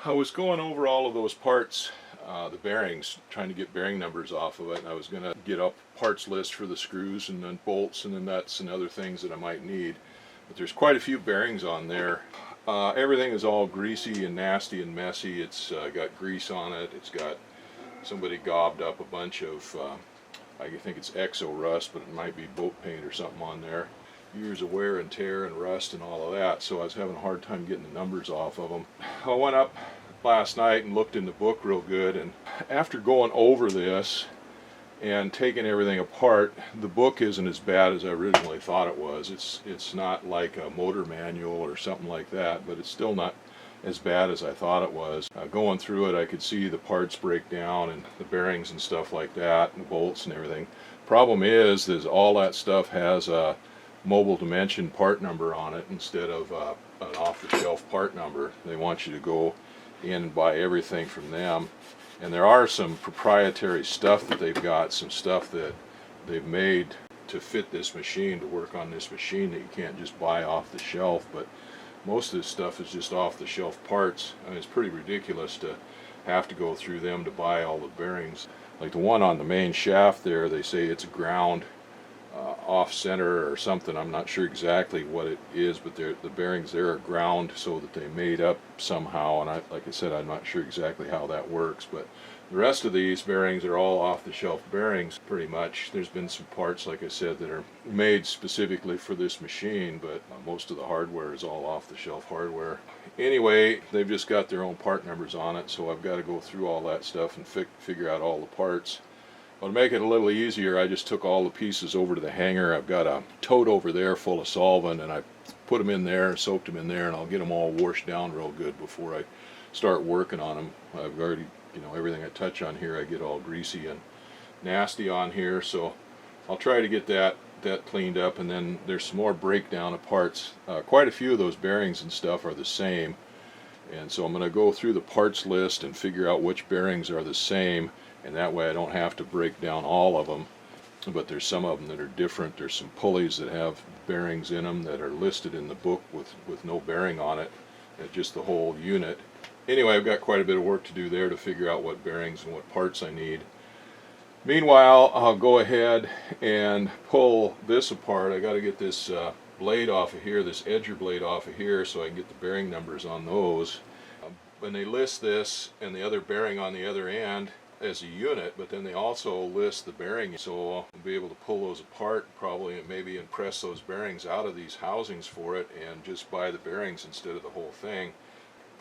I was going over all of those parts, the bearings, trying to get bearing numbers off of it, and I was going to get up parts list for the screws and then bolts and the nuts and other things that I might need. But there's quite a few bearings on there. Everything is all greasy and nasty and messy. It's got grease on it. It's got somebody gobbed up a bunch of, I think it's exo rust, but it might be boat paint or something on there. Years of wear and tear and rust and all of that, so I was having a hard time getting the numbers off of them. I went up last night and looked in the book real good, and after going over this and taking everything apart, the book isn't as bad as I originally thought it was. It's not like a motor manual or something like that, but it's still not as bad as I thought it was. Going through it, I could see the parts break down and the bearings and stuff like that, and the bolts and everything. Problem is all that stuff has a mobile dimension part number on it instead of an off-the-shelf part number. They want you to go in and buy everything from them. And there are some proprietary stuff that they've got, some stuff that they've made to fit this machine, to work on this machine, that you can't just buy off the shelf. But most of this stuff is just off-the-shelf parts. I mean, it's pretty ridiculous to have to go through them to buy all the bearings. Like the one on the main shaft there, they say it's a ground off center or something. I'm not sure exactly what it is, but the bearings there are ground so that they made up somehow, and like I said, I'm not sure exactly how that works. But the rest of these bearings are all off-the-shelf bearings pretty much. There's been some parts, like I said, that are made specifically for this machine, but most of the hardware is all off-the-shelf hardware. Anyway, they've just got their own part numbers on it, so I've got to go through all that stuff and figure out all the parts. Well, to make it a little easier, I just took all the pieces over to the hangar. I've got a tote over there full of solvent, and I put them in there, soaked them in there, and I'll get them all washed down real good before I start working on them. I've already, everything I touch on here, I get all greasy and nasty on here, so I'll try to get that cleaned up. And then there's some more breakdown of parts. Quite a few of those bearings and stuff are the same, and so I'm going to go through the parts list and figure out which bearings are the same, and that way I don't have to break down all of them. But there's some of them that are different. There's some pulleys that have bearings in them that are listed in the book with no bearing on it, just the whole unit. Anyway, I've got quite a bit of work to do there to figure out what bearings and what parts I need. Meanwhile, I'll go ahead and pull this apart. I got to get this blade off of here, this edger blade off of here, so I can get the bearing numbers on those. When they list this and the other bearing on the other end as a unit, but then they also list the bearing, so I'll be able to pull those apart probably, and maybe impress those bearings out of these housings for it and just buy the bearings instead of the whole thing.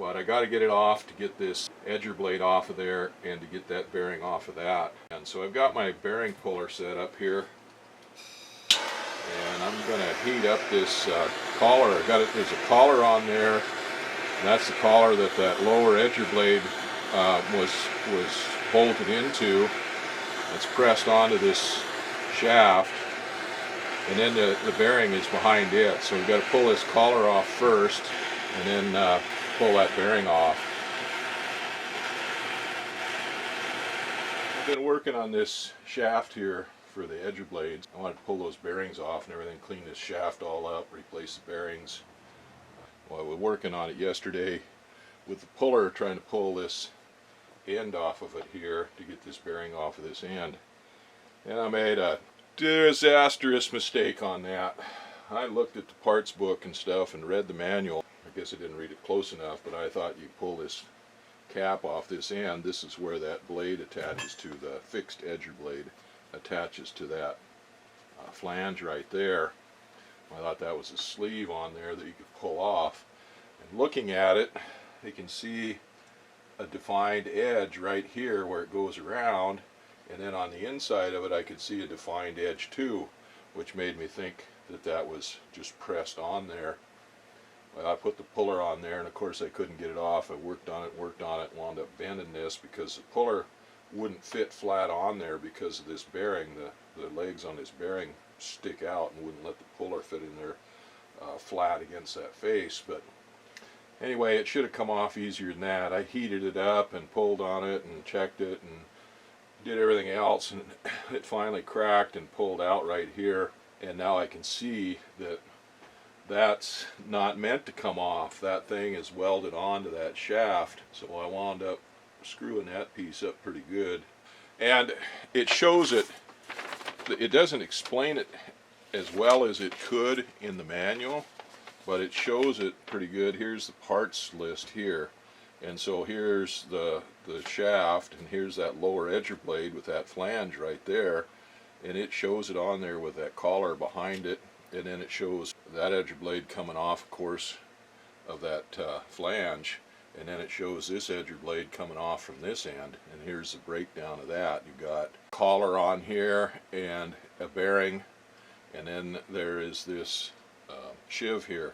But I got to get it off to get this edger blade off of there and to get that bearing off of that. And so I've got my bearing puller set up here, and I'm going to heat up this collar. There's a collar on there, and that's the collar that lower edger blade was bolted into. It's pressed onto this shaft, and then the bearing is behind it. So we've got to pull this collar off first, and then pull that bearing off. I've been working on this shaft here for the edger blades. I want to pull those bearings off and everything, clean this shaft all up, replace the bearings. Well, I was working on it yesterday with the puller, trying to pull this end off of it here to get this bearing off of this end, and I made a disastrous mistake on that. I looked at the parts book and stuff and read the manual. I guess I didn't read it close enough, but I thought you pull this cap off this end. This is where that blade attaches to, the fixed edger blade attaches to that flange right there. I thought that was a sleeve on there that you could pull off. And looking at it, you can see a defined edge right here where it goes around, and then on the inside of it I could see a defined edge too, which made me think that was just pressed on there. Well, I put the puller on there, and of course I couldn't get it off. I worked on it, and wound up bending this because the puller wouldn't fit flat on there because of this bearing. The legs on this bearing stick out and wouldn't let the puller fit in there flat against that face. But anyway, it should have come off easier than that. I heated it up and pulled on it and checked it and did everything else, and it finally cracked and pulled out right here. And now I can see that that's not meant to come off. That thing is welded onto that shaft, so I wound up screwing that piece up pretty good. And it shows it. It doesn't explain it as well as it could in the manual, but it shows it pretty good. Here's the parts list here, and so here's the shaft, and here's that lower edger blade with that flange right there, and it shows it on there with that collar behind it, and then it shows that edger blade coming off, of course, of that flange, and then it shows this edger blade coming off from this end, and here's the breakdown of that. You've got collar on here and a bearing, and then there is this shiv here,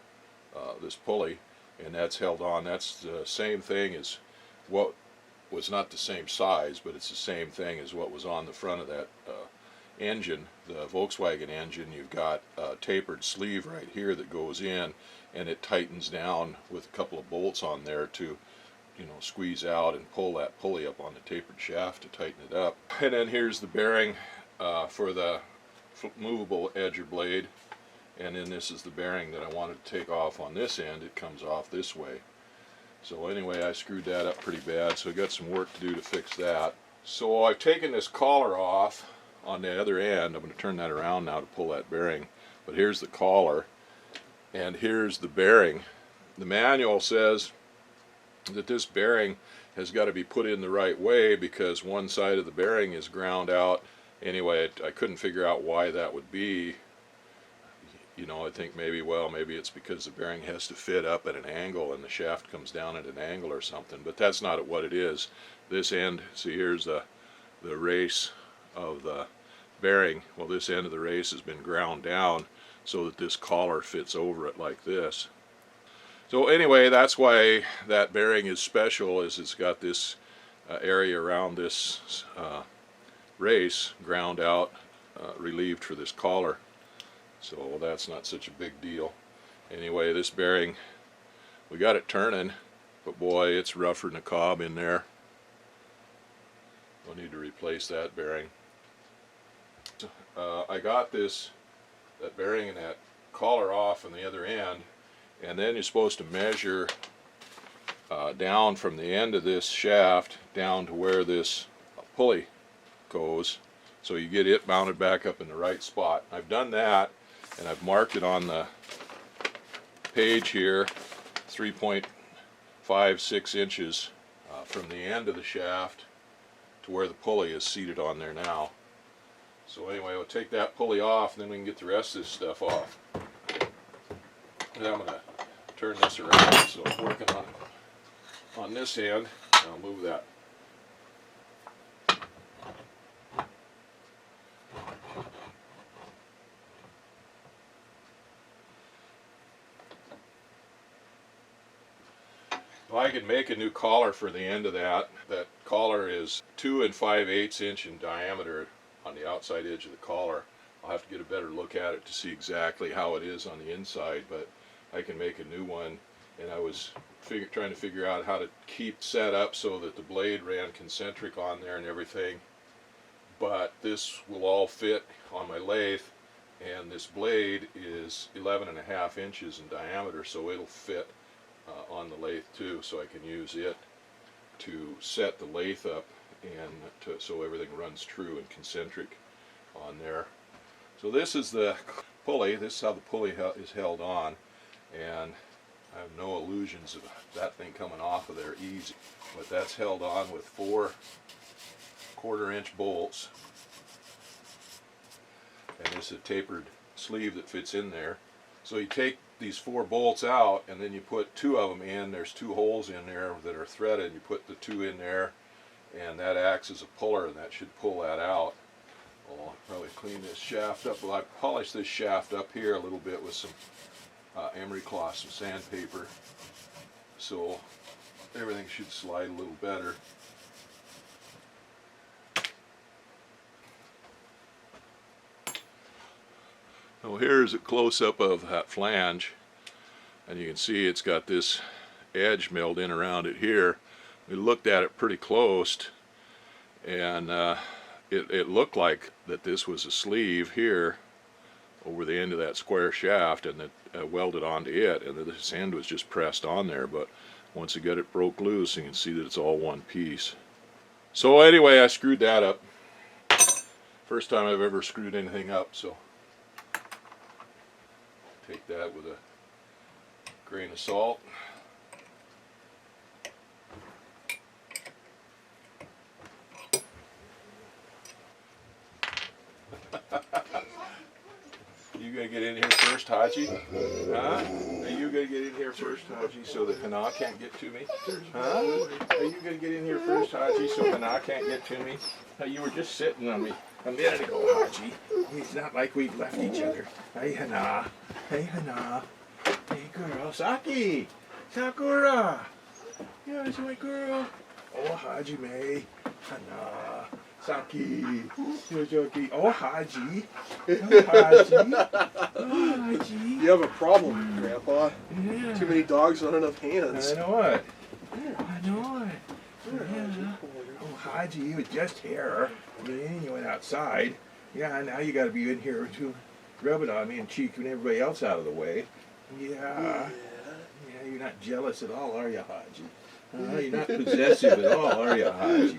this pulley, and that's held on. That's the same thing as what was, not the same size, but it's the same thing as what was on the front of that engine, the Volkswagen engine. You've got a tapered sleeve right here that goes in, and it tightens down with a couple of bolts on there to, you know, squeeze out and pull that pulley up on the tapered shaft to tighten it up. And then here's the bearing for the movable edger blade, and then this is the bearing that I wanted to take off on this end. It comes off this way. So anyway, I screwed that up pretty bad, so I got some work to do to fix that. So I've taken this collar off on the other end. I'm going to turn that around now to pull that bearing, but here's the collar and here's the bearing. The manual says that this bearing has got to be put in the right way because one side of the bearing is ground out. Anyway, I couldn't figure out why that would be. You know, I think maybe, well, maybe it's because the bearing has to fit up at an angle and the shaft comes down at an angle or something, but that's not what it is. This end, see, here's the race of the bearing. Well, this end of the race has been ground down so that this collar fits over it like this. So anyway, that's why that bearing is special, is it's got this area around this race ground out, relieved for this collar. So that's not such a big deal. Anyway, this bearing, we got it turning, but boy, it's rougher than a cob in there. I'll need to replace that bearing. I got that bearing and that collar off on the other end, and then you're supposed to measure down from the end of this shaft down to where this pulley goes, so you get it mounted back up in the right spot. I've done that, and I've marked it on the page here, 3.56 inches from the end of the shaft to where the pulley is seated on there now. So anyway, we'll take that pulley off, and then we can get the rest of this stuff off. And I'm going to turn this around, so I'm working on this end. I'll move that. Well, I can make a new collar for the end of that. That collar is 2 5/8 inch in diameter on the outside edge of the collar. I'll have to get a better look at it to see exactly how it is on the inside, but I can make a new one. And I was trying to figure out how to keep set up so that the blade ran concentric on there and everything. But this will all fit on my lathe, and this blade is 11.5 inches in diameter, so it'll fit on the lathe too, so I can use it to set the lathe up and so everything runs true and concentric on there. So this is the pulley. This is how the pulley is held on, and I have no illusions of that thing coming off of there easy. But that's held on with 4 1/4-inch bolts, and this is a tapered sleeve that fits in there. So you take these 4 bolts out, and then you put 2 of them in. There's 2 holes in there that are threaded. You put the 2 in there, and that acts as a puller, and that should pull that out. Well, I'll probably clean this shaft up. Well, I polished this shaft up here a little bit with some emery cloth, some sandpaper, so everything should slide a little better. Well, here's a close-up of that flange, and you can see it's got this edge milled in around it here. We looked at it pretty close, and it looked like that this was a sleeve here, over the end of that square shaft, and it welded onto it, and this end was just pressed on there. But once I got it broke loose, you can see that it's all one piece. So anyway, I screwed that up. First time I've ever screwed anything up, so take that with a grain of salt. You gonna get in here first, Haji? Huh? Are you gonna get in here first, Haji, so the Hana can't get to me? Huh? Are you gonna get in here first, Haji, so Hana can't get to me? You were just sitting on me a minute ago, Haji. It's not like we've left each other. Hey, Hana. Hey, Hana. Hey, girl. Saki. Sakura. Yeah, that's my girl. Oh, Haji May. Hana. Saki. Yojoki. Oh, Haji. Oh, Haji. Oh, Haji. You have a problem, Grandpa. Yeah. Too many dogs, not enough hands. I know it. I know it. Yeah. Oh, Haji, you was just here. Then you went outside. Yeah, now you got to be in here to rub it on me and cheeking everybody else out of the way. Yeah. Yeah, you're not jealous at all, are you, Haji? You're not possessive at all, are you, Haji?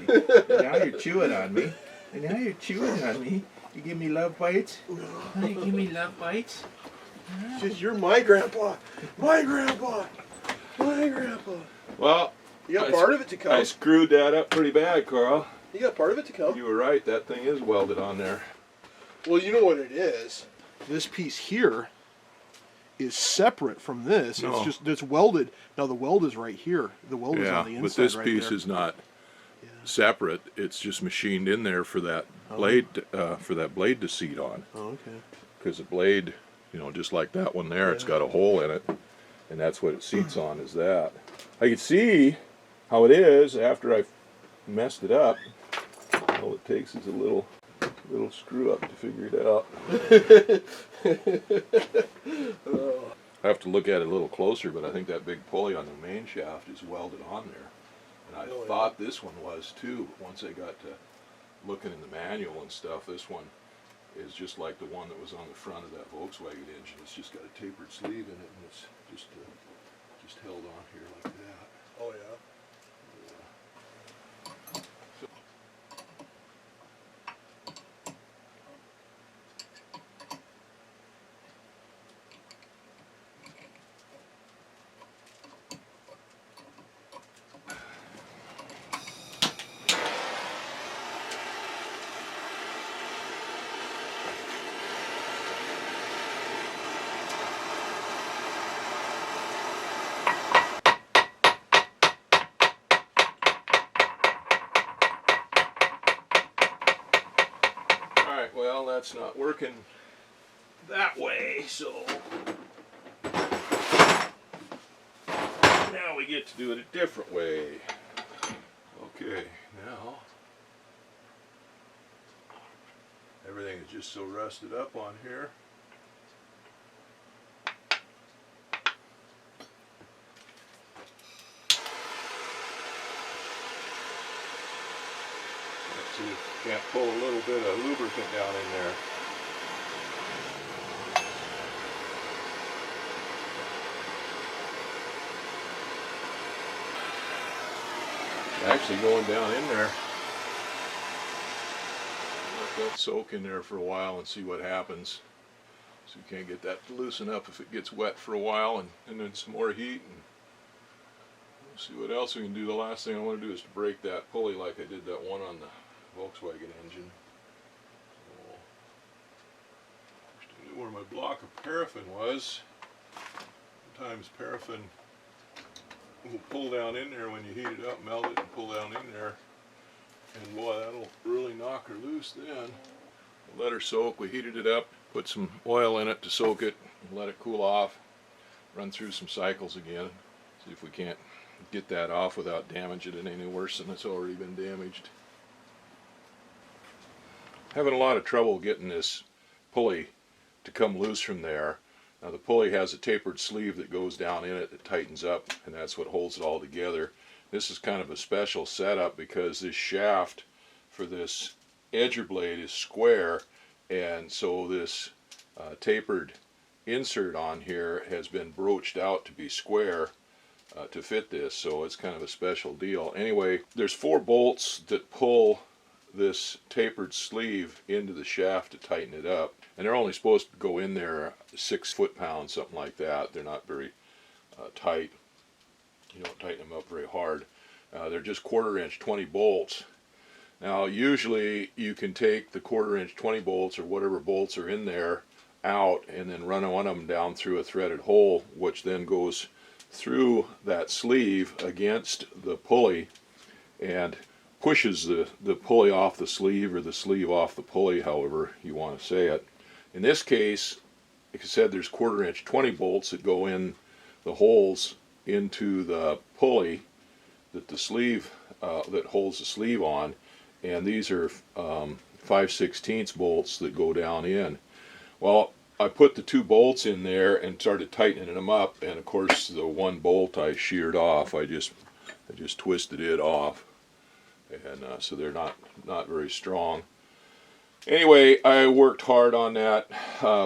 And now you're chewing on me. And now you're chewing on me. You give me love bites? You give me love bites? Just, you're my grandpa. My grandpa. My grandpa. Well, you got part of it to come. I screwed that up pretty bad, Carl. You got part of it to come. You were right. That thing is welded on there. Well, you know what it is. This piece here is separate from this. No. It's welded. Now the weld is right here. The weld is on the inside. But this right piece there. is not separate. It's just machined in there for that blade, to seat on. Oh, okay. Because the blade, just like that one there, it's got a hole in it, and that's what it seats on. Is that? I can see how it is after I've messed it up. All it takes is a little screw up to figure it out. I have to look at it a little closer, but I think that big pulley on the main shaft is welded on there. And I thought this one was too, but once I got to looking in the manual and stuff, this one is just like the one that was on the front of that Volkswagen engine. It's just got a tapered sleeve in it, and it's just held on here like that. Oh, yeah. Well, that's not working that way, so now we get to do it a different way. Okay, now everything is just so rusted up on here. Let's see if we can't pull a little bit of lubricant down in there. Actually going down in there. Let that soak in there for a while and see what happens. So you can't get that to loosen up if it gets wet for a while, and then some more heat, and we'll see what else we can do. The last thing I want to do is to break that pulley like I did that one on the Volkswagen engine. So, I knew where my block of paraffin was. Sometimes paraffin will pull down in there when you heat it up, melt it and pull down in there, and boy, that'll really knock her loose then. We'll let her soak. We heated it up, put some oil in it to soak it, and let it cool off, run through some cycles again, see if we can't get that off without damaging it any worse than it's already been damaged. Having a lot of trouble getting this pulley to come loose from there. Now the pulley has a tapered sleeve that goes down in it that tightens up, and that's what holds it all together. This is kind of a special setup because this shaft for this edger blade is square, and so this tapered insert on here has been broached out to be square to fit this, so it's kind of a special deal. Anyway, there's 4 bolts that pull this tapered sleeve into the shaft to tighten it up, and they're only supposed to go in there 6 foot-pounds, something like that. They're not very tight. You don't tighten them up very hard. They're just 1/4 inch 20 bolts. Now usually you can take the 1/4 inch 20 bolts or whatever bolts are in there out and then run one of them down through a threaded hole, which then goes through that sleeve against the pulley and pushes the pulley off the sleeve, or the sleeve off the pulley, however you want to say it. In this case, like I said, there's 1/4 inch 20 bolts that go in the holes into the pulley that the sleeve that holds the sleeve on, and these are 5/16 bolts that go down in. Well, I put the 2 bolts in there and started tightening them up, and of course the 1 bolt I sheared off. I just twisted it off, and so they're not very strong. Anyway, I worked hard on that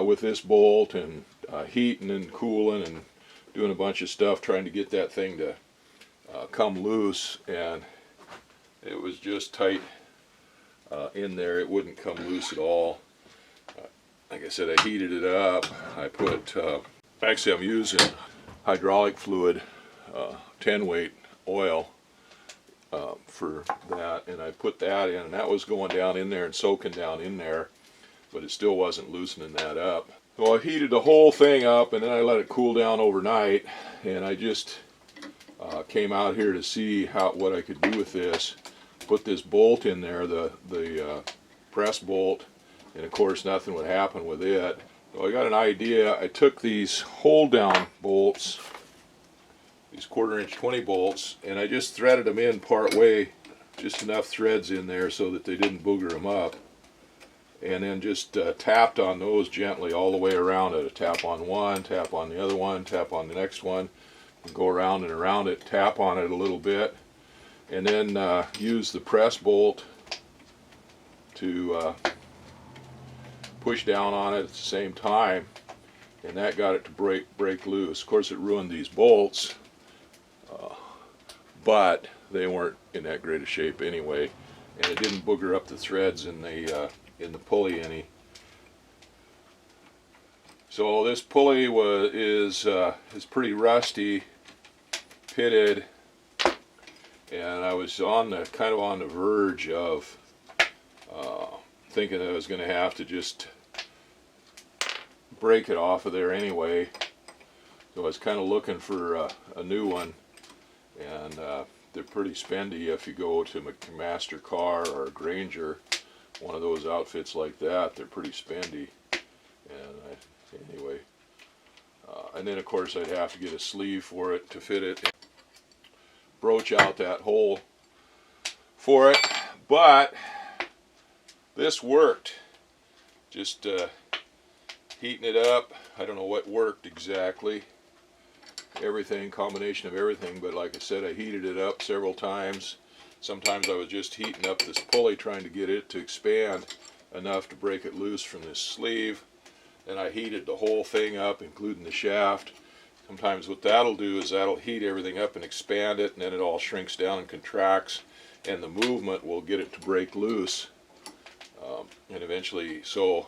with this bolt, and heating and cooling and doing a bunch of stuff trying to get that thing to come loose, and it was just tight in there. It wouldn't come loose at all. Like I said, I heated it up. I put, actually I'm using hydraulic fluid, 10 weight oil for that, and I put that in, and that was going down in there and soaking down in there, but it still wasn't loosening that up. So I heated the whole thing up, and then I let it cool down overnight, and I just came out here to see what I could do with this. Put this bolt in there, the press bolt, and of course nothing would happen with it. So I got an idea. I took these hold down bolts, these 1/4 inch 20 bolts, and I just threaded them in part way, just enough threads in there so that they didn't booger them up, and then just tapped on those gently all the way around it. A tap on one, tap on the other one, tap on the next one, and go around and around it, tap on it a little bit, and then use the press bolt to push down on it at the same time, and that got it to break loose. Of course, it ruined these bolts, but they weren't in that great a shape anyway, and it didn't booger up the threads in the pulley any. So this pulley is pretty rusty, pitted, and I was kind of on the verge of thinking that I was going to have to just break it off of there anyway. So I was kind of looking for a new one, and they're pretty spendy if you go to Master Car or Granger, one of those outfits like that. They're pretty spendy, and anyway, and then of course I'd have to get a sleeve for it to fit it, and broach out that hole for it, but this worked. Just heating it up. I don't know what worked exactly. Everything, combination of everything, but like I said, I heated it up several times. Sometimes I was just heating up this pulley trying to get it to expand enough to break it loose from this sleeve. Then I heated the whole thing up, including the shaft. Sometimes what that'll do is that'll heat everything up and expand it, and then it all shrinks down and contracts, and the movement will get it to break loose. And eventually, so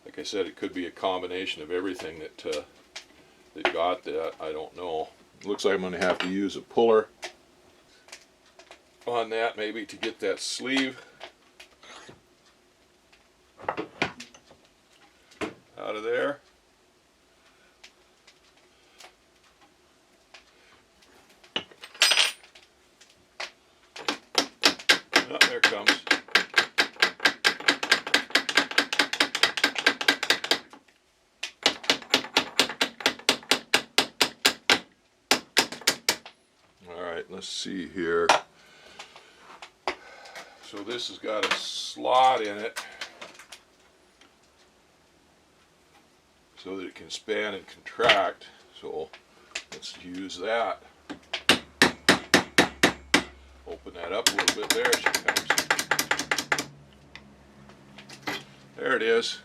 like I said, it could be a combination of everything that got that. I don't know. Looks like I'm going to have to use a puller on that maybe to get that sleeve out of there. Oh, there it comes. Let's see here. So this has got a slot in it so that it can span and contract. So let's use that. Open that up a little bit. There she comes. There it is.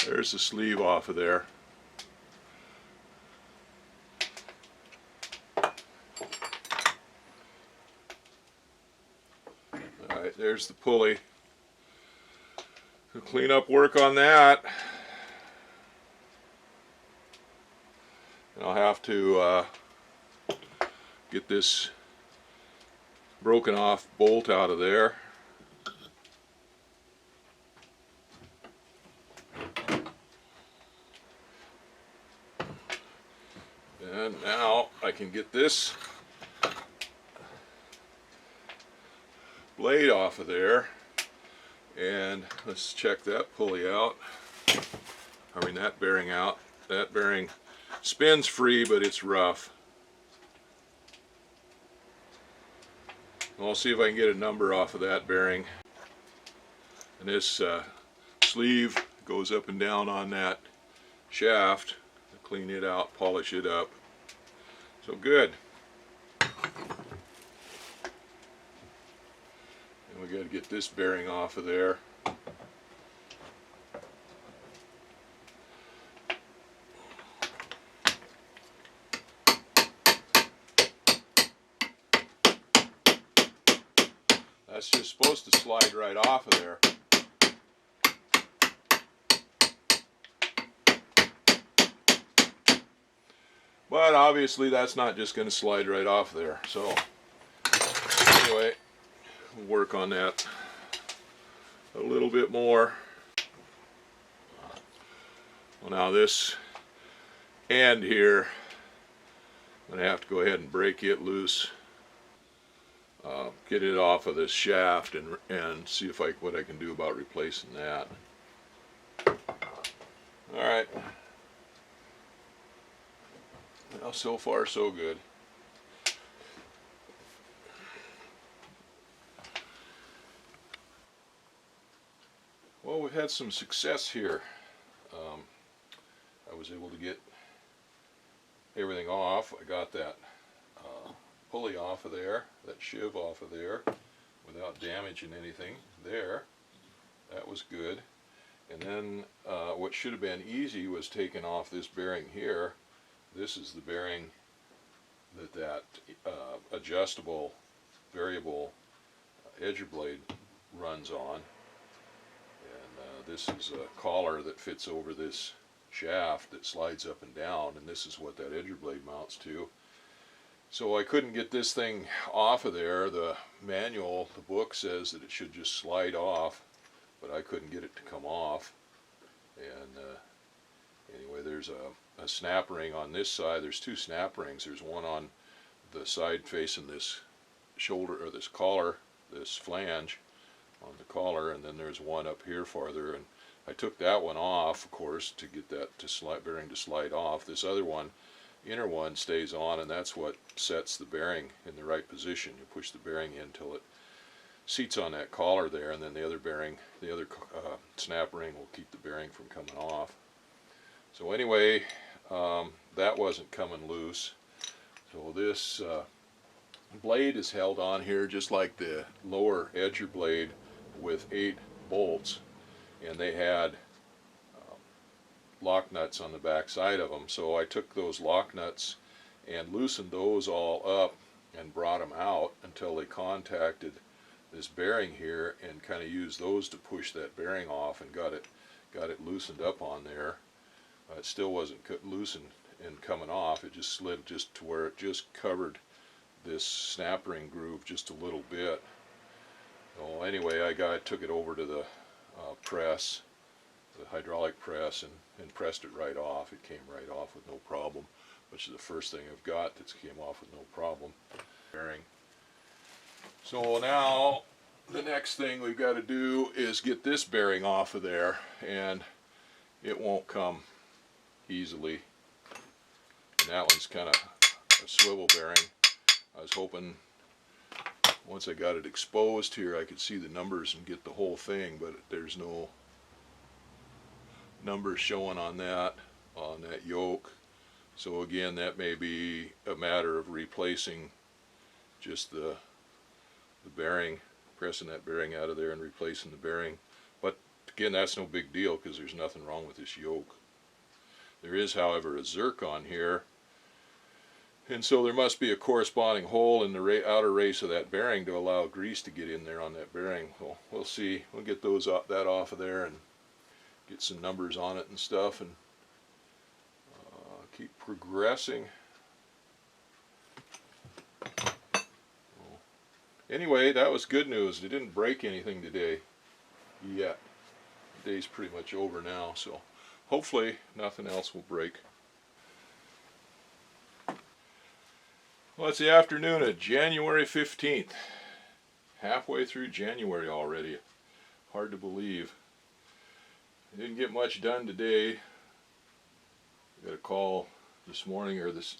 There's the sleeve off of there. Alright, there's the pulley. Clean up work on that. And I'll have to get this broken off bolt out of there. And now I can get this blade off of there. And let's check that pulley out. I mean that bearing out. That bearing spins free, but it's rough. I'll see if I can get a number off of that bearing. And this sleeve goes up and down on that shaft. Clean it out, polish it up. So good. And we got to get this bearing off of there. That's just supposed to slide right off of there. But obviously that's not just going to slide right off there. So anyway, we'll work on that a little bit more. Well, now this end here, I'm going to have to go ahead and break it loose. Get it off of this shaft and see if what I can do about replacing that. Alright. Well, so far so good. Well, we've had some success here. I was able to get everything off. I got that pulley off of there, that sheave off of there, without damaging anything there. That was good. And then what should have been easy was taking off this bearing here. This is the bearing that adjustable variable edger blade runs on. And this is a collar that fits over this shaft that slides up and down, and this is what that edger blade mounts to. So I couldn't get this thing off of there. The manual, the book says that it should just slide off, but I couldn't get it to come off. And anyway, there's a snap ring on this side. There's two snap rings. There's one on the side facing this shoulder, or this collar, this flange on the collar, and then there's one up here farther. And I took that one off, of course, to get that bearing to slide off. This other one, inner one, stays on, and that's what sets the bearing in the right position. You push the bearing in until it seats on that collar there, and then the other bearing, the other snap ring will keep the bearing from coming off. So anyway, that wasn't coming loose. So this blade is held on here just like the lower edger blade with 8 bolts, and they had lock nuts on the back side of them. So I took those lock nuts and loosened those all up and brought them out until they contacted this bearing here, and kind of used those to push that bearing off and got it loosened up on there. It still wasn't loosened and coming off. It just slid just to where it just covered this snap ring groove just a little bit. Well, anyway, I took it over to the press, the hydraulic press, and pressed it right off. It came right off with no problem, which is the first thing I've got that came off with no problem. Bearing. So now the next thing we've got to do is get this bearing off of there, and it won't come easily. And that one's kind of a swivel bearing. I was hoping once I got it exposed here I could see the numbers and get the whole thing, but there's no numbers showing on that yoke. So again, that may be a matter of replacing just the bearing, pressing that bearing out of there and replacing the bearing. But Again, that's no big deal because there's nothing wrong with this yoke. There is, however, a zircon here, and so there must be a corresponding hole in the outer race of that bearing to allow grease to get in there on that bearing. Well, we'll see. We'll get that off of there and get some numbers on it and stuff, and keep progressing. Anyway, that was good news. They didn't break anything today yet. The day's pretty much over now, so hopefully nothing else will break. Well, it's the afternoon of January 15th. Halfway through January already. Hard to believe. I didn't get much done today. I got a call this morning, or this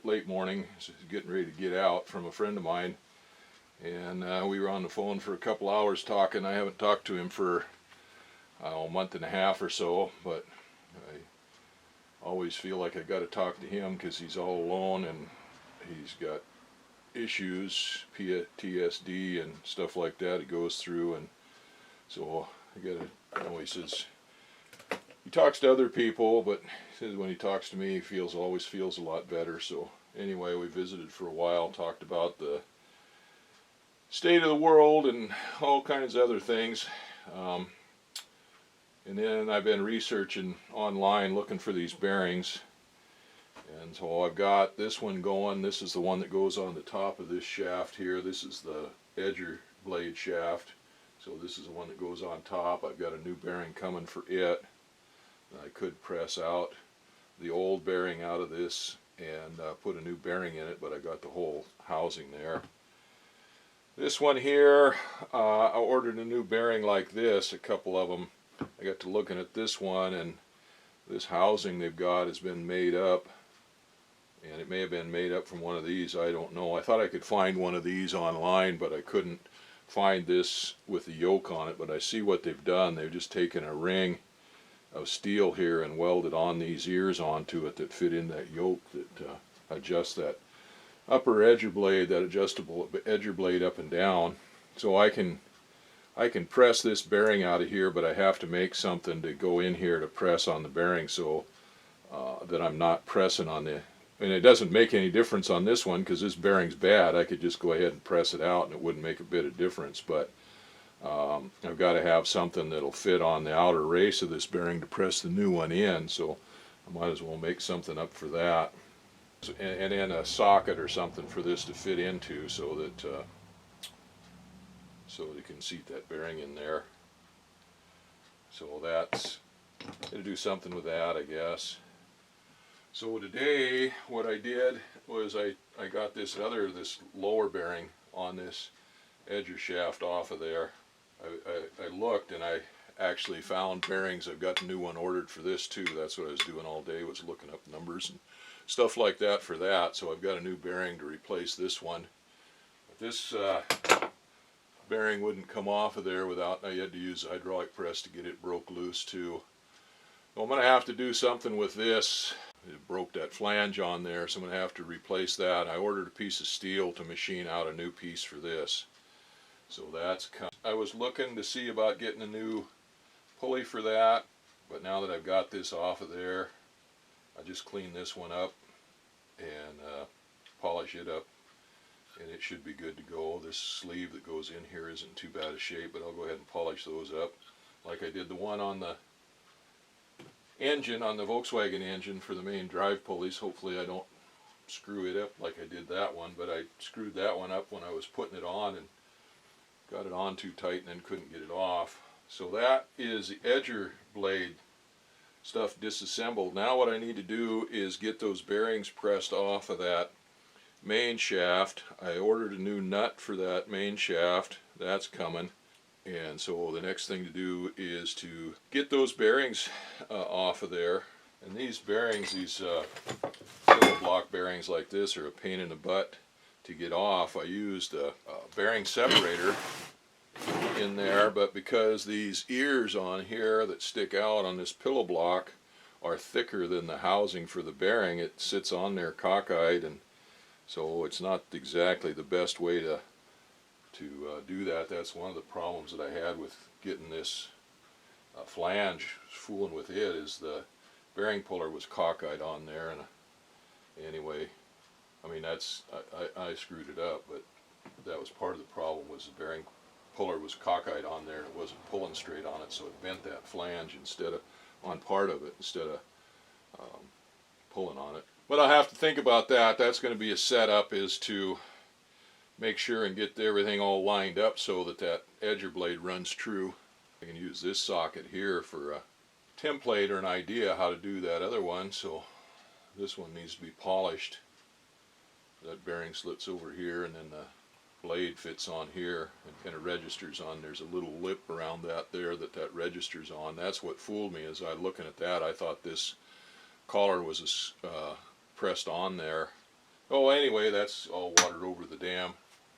late morning, getting ready to get out, from a friend of mine. And we were on the phone for a couple hours talking. I haven't talked to him for a month and a half or so, but I always feel like I got to talk to him because he's all alone and he's got issues, PTSD and stuff like that he goes through, and so I got to, he says he talks to other people, but he says when he talks to me he always feels a lot better. So anyway, we visited for a while, talked about the state of the world and all kinds of other things. And then I've been researching online looking for these bearings. And so I've got this one going. This is the one that goes on the top of this shaft here. This is the edger blade shaft. So this is the one that goes on top. I've got a new bearing coming for it. I could press out the old bearing out of this and put a new bearing in it, but I got the whole housing there. This one here, I ordered a new bearing like this, a couple of them. I got to looking at this one, and this housing they've got has been made up, and it may have been made up from one of these, I don't know. I thought I could find one of these online, but I couldn't find this with the yoke on it. But I see what they've done. They've just taken a ring of steel here and welded on these ears onto it that fit in that yoke that adjust that upper edger blade, that adjustable edger blade up and down. So I can press this bearing out of here, but I have to make something to go in here to press on the bearing so that I'm not pressing on the, and it doesn't make any difference on this one because this bearing's bad. I could just go ahead and press it out and it wouldn't make a bit of difference, but I've got to have something that'll fit on the outer race of this bearing to press the new one in, so I might as well make something up for that. And then a socket or something for this to fit into so that you can seat that bearing in there. So that's going to do something with that, I guess. So today what I did was I got this lower bearing on this edger shaft off of there. I looked and I actually found bearings. I've got a new one ordered for this too. That's what I was doing all day, was looking up numbers and stuff like that for that. So I've got a new bearing to replace this one. But this bearing wouldn't come off of there without, I had to use a hydraulic press to get it broke loose too. So I'm going to have to do something with this. It broke that flange on there, so I'm going to have to replace that. I ordered a piece of steel to machine out a new piece for this. So that's coming. I was looking to see about getting a new pulley for that, but now that I've got this off of there, I just clean this one up and polish it up, and it should be good to go. This sleeve that goes in here isn't too bad a shape, but I'll go ahead and polish those up like I did the one on the engine, on the Volkswagen engine for the main drive pulleys. Hopefully I don't screw it up like I did that one, but I screwed that one up when I was putting it on and got it on too tight and then couldn't get it off. So that is the edger blade stuff disassembled. Now what I need to do is get those bearings pressed off of that main shaft. I ordered a new nut for that main shaft. That's coming. And so the next thing to do is to get those bearings off of there. And these bearings, these little block bearings like this, are a pain in the butt to get off. I used a bearing separator in there, but because these ears on here that stick out on this pillow block are thicker than the housing for the bearing, it sits on there cockeyed, and so it's not exactly the best way to do that. That's one of the problems that I had with getting this flange, fooling with it, is the bearing puller was cockeyed on there, and anyway, I mean that's I screwed it up, but that was part of the problem, was the bearing puller was cockeyed on there and it wasn't pulling straight on it, so it bent that flange instead of on part of it instead of pulling on it. But I'll have to think about that. That's going to be a setup, is to make sure and get everything all lined up so that that edger blade runs true. I can use this socket here for a template or an idea how to do that other one. So this one needs to be polished. That bearing slits over here, and then the blade fits on here and kind of registers on. There's a little lip around that there that registers on. That's what fooled me. As I was looking at that, I thought this collar was pressed on there. Oh, anyway, that's all watered over the dam.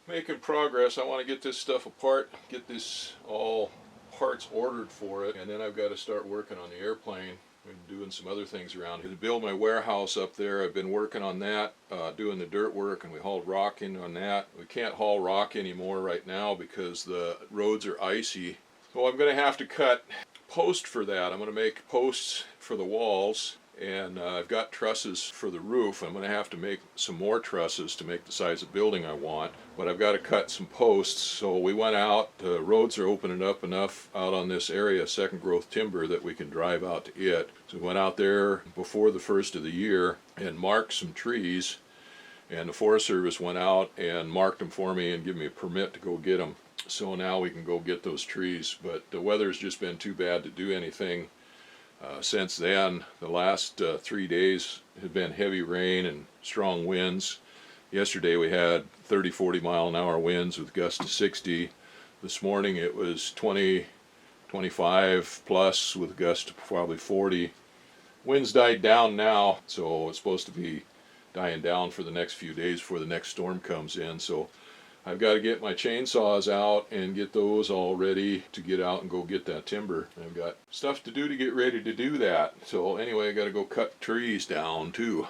Making progress. I want to get this stuff apart, get this all parts ordered for it, and then I've got to start working on the airplane and doing some other things around here. To build my warehouse up there, I've been working on that, doing the dirt work, and we hauled rock in on that. We can't haul rock anymore right now because the roads are icy. So I'm going to have to cut post for that. I'm going to make posts for the walls, and I've got trusses for the roof. I'm going to have to make some more trusses to make the size of building I want, but I've got to cut some posts. So we went out, the roads are opening up enough out on this area, second growth timber, that we can drive out to it. So we went out there before the first of the year and marked some trees, and the Forest Service went out and marked them for me and gave me a permit to go get them. So now we can go get those trees, but the weather's just been too bad to do anything. Since then, the last 3 days have been heavy rain and strong winds. Yesterday we had 30-40 mile an hour winds with gusts to 60. This morning it was 20-25 plus with gusts to probably 40. Winds died down now, so it's supposed to be dying down for the next few days before the next storm comes in. So I've got to get my chainsaws out and get those all ready to get out and go get that timber. I've got stuff to do to get ready to do that. So anyway, I got to go cut trees down too.